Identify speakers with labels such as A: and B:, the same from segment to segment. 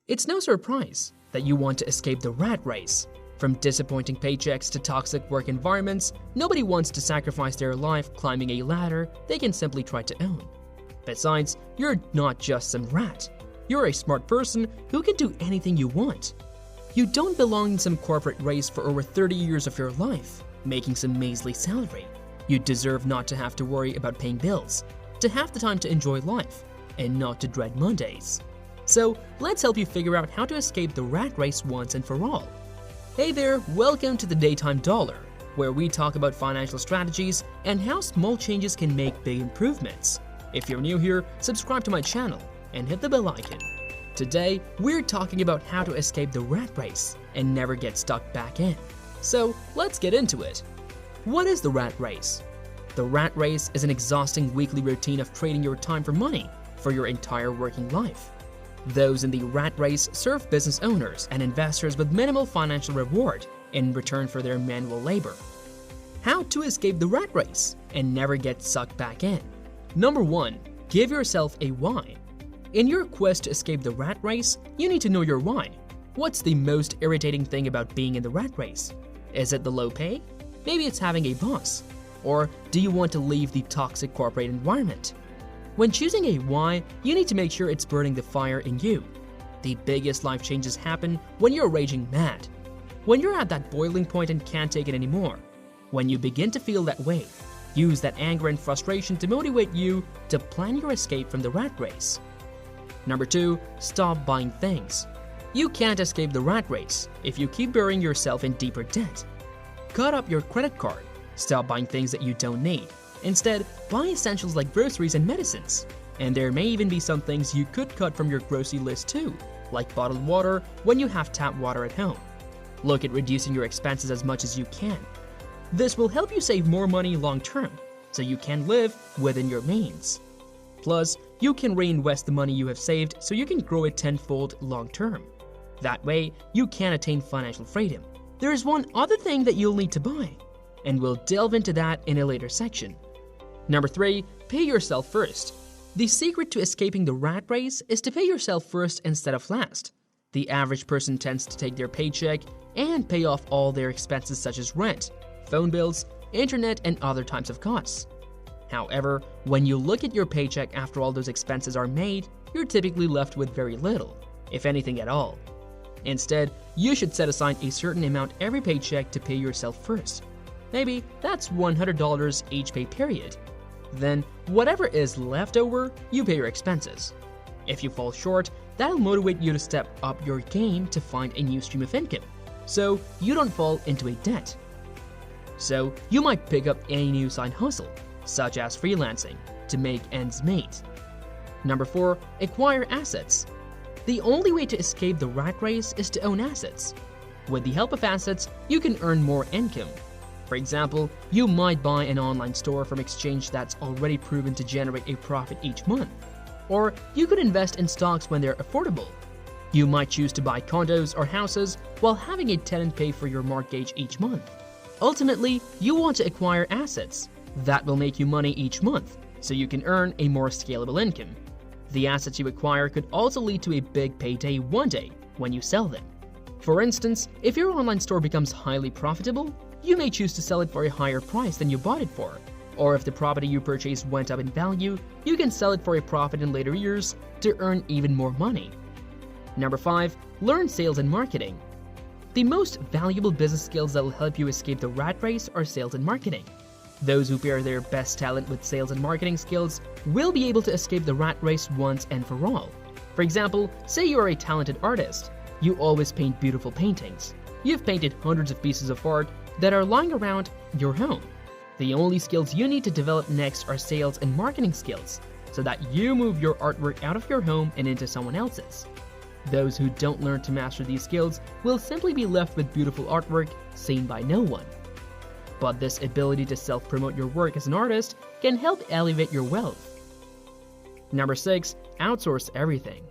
A: It's no surprise that you want to escape the rat race. From disappointing paychecks to toxic work environments, nobody wants to sacrifice their life climbing a ladder they can simply try to own. Besides, you're not just some rat. You're a smart person who can do anything you want. You don't belong in some corporate race for over 30 years of your life, making some measly salary. You deserve not to have to worry about paying bills, to have the time to enjoy life, and not to dread Mondays. So let's help you figure out how to escape the rat race once and for all. Hey there, welcome to the Daytime Dollar, where we talk about financial strategies and how small changes can make big improvements. If you're new here, subscribe to my channel and hit the bell icon. Today, we're talking about how to escape the rat race and never get stuck back in. So let's get into it. What is the rat race? The rat race is an exhausting weekly routine of trading your time for money for your entire working life. Those in the rat race serve business owners and investors with minimal financial reward in return for their manual labor. How to escape the rat race and never get sucked back in. Number 1. Give yourself a why. In your quest to escape the rat race, you need to know your why. What's the most irritating thing about being in the rat race? Is it the low pay? Maybe it's having a boss. Or do you want to leave the toxic corporate environment? When choosing a why, you need to make sure it's burning the fire in you. The biggest life changes happen when you're raging mad. When you're at that boiling point and can't take it anymore. When you begin to feel that way, use that anger and frustration to motivate you to plan your escape from the rat race. Number 2. Stop buying things. You can't escape the rat race if you keep burying yourself in deeper debt. Cut up your credit card. Stop buying things that you don't need. Instead, buy essentials like groceries and medicines. And there may even be some things you could cut from your grocery list too, like bottled water when you have tap water at home. Look at reducing your expenses as much as you can. This will help you save more money long term, so you can live within your means. Plus, you can reinvest the money you have saved so you can grow it tenfold long term. That way, you can attain financial freedom. There is one other thing that you'll need to buy, and we'll delve into that in a later section. Number 3. Pay yourself first. The secret to escaping the rat race is to pay yourself first instead of last. The average person tends to take their paycheck and pay off all their expenses such as rent, phone bills, internet, and other types of costs. However, when you look at your paycheck after all those expenses are made, you're typically left with very little, if anything at all. Instead, you should set aside a certain amount every paycheck to pay yourself first. Maybe that's $100 each pay period. Then, whatever is left over, you pay your expenses. If you fall short, that'll motivate you to step up your game to find a new stream of income, so you don't fall into a debt. So, you might pick up a new side hustle, such as freelancing, to make ends meet. Number 4. Acquire assets. The only way to escape the rat race is to own assets. With the help of assets, you can earn more income. For example, you might buy an online store from exchange that's already proven to generate a profit each month. Or you could invest in stocks when they're affordable. You might choose to buy condos or houses while having a tenant pay for your mortgage each month. Ultimately, you want to acquire assets that will make you money each month, so you can earn a more scalable income. The assets you acquire could also lead to a big payday one day when you sell them. For instance, if your online store becomes highly profitable, you may choose to sell it for a higher price than you bought it for. Or if the property you purchased went up in value, you can sell it for a profit in later years to earn even more money. Number 5. Learn sales and marketing. The most valuable business skills that will help you escape the rat race are sales and marketing. Those who pair their best talent with sales and marketing skills will be able to escape the rat race once and for all. For example, say you are a talented artist. You always paint beautiful paintings. You've painted hundreds of pieces of art that are lying around your home. The only skills you need to develop next are sales and marketing skills, so that you move your artwork out of your home and into someone else's. Those who don't learn to master these skills will simply be left with beautiful artwork seen by no one. But this ability to self-promote your work as an artist can help elevate your wealth. Number 6. Outsource everything.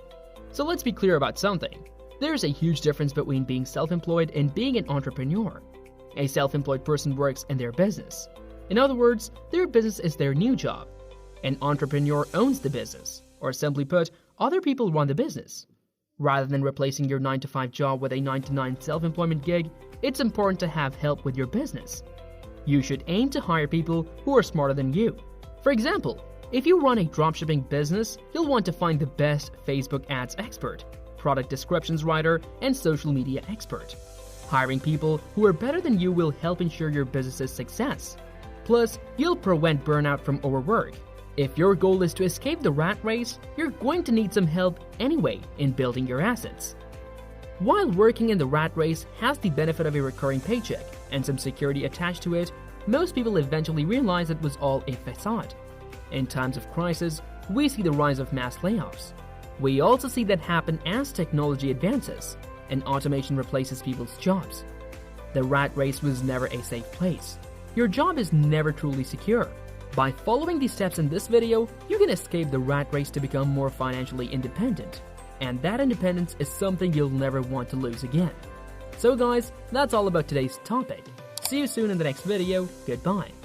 A: So let's be clear about something. There's a huge difference between being self-employed and being an entrepreneur. A self-employed person works in their business. In other words, their business is their new job. An entrepreneur owns the business, or simply put, other people run the business. Rather than replacing your 9-to-5 job with a 9-to-9 self-employment gig, it's important to have help with your business. You should aim to hire people who are smarter than you. For example, if you run a dropshipping business, you'll want to find the best Facebook ads expert, product descriptions writer, and social media expert. Hiring people who are better than you will help ensure your business's success. Plus, you'll prevent burnout from overwork. If your goal is to escape the rat race, you're going to need some help anyway in building your assets. While working in the rat race has the benefit of a recurring paycheck and some security attached to it, most people eventually realize it was all a facade. In times of crisis, we see the rise of mass layoffs. We also see that happen as technology advances and automation replaces people's jobs. The rat race was never a safe place. Your job is never truly secure. By following these steps in this video, you can escape the rat race to become more financially independent. And that independence is something you'll never want to lose again. So guys, that's all about today's topic. See you soon in the next video. Goodbye.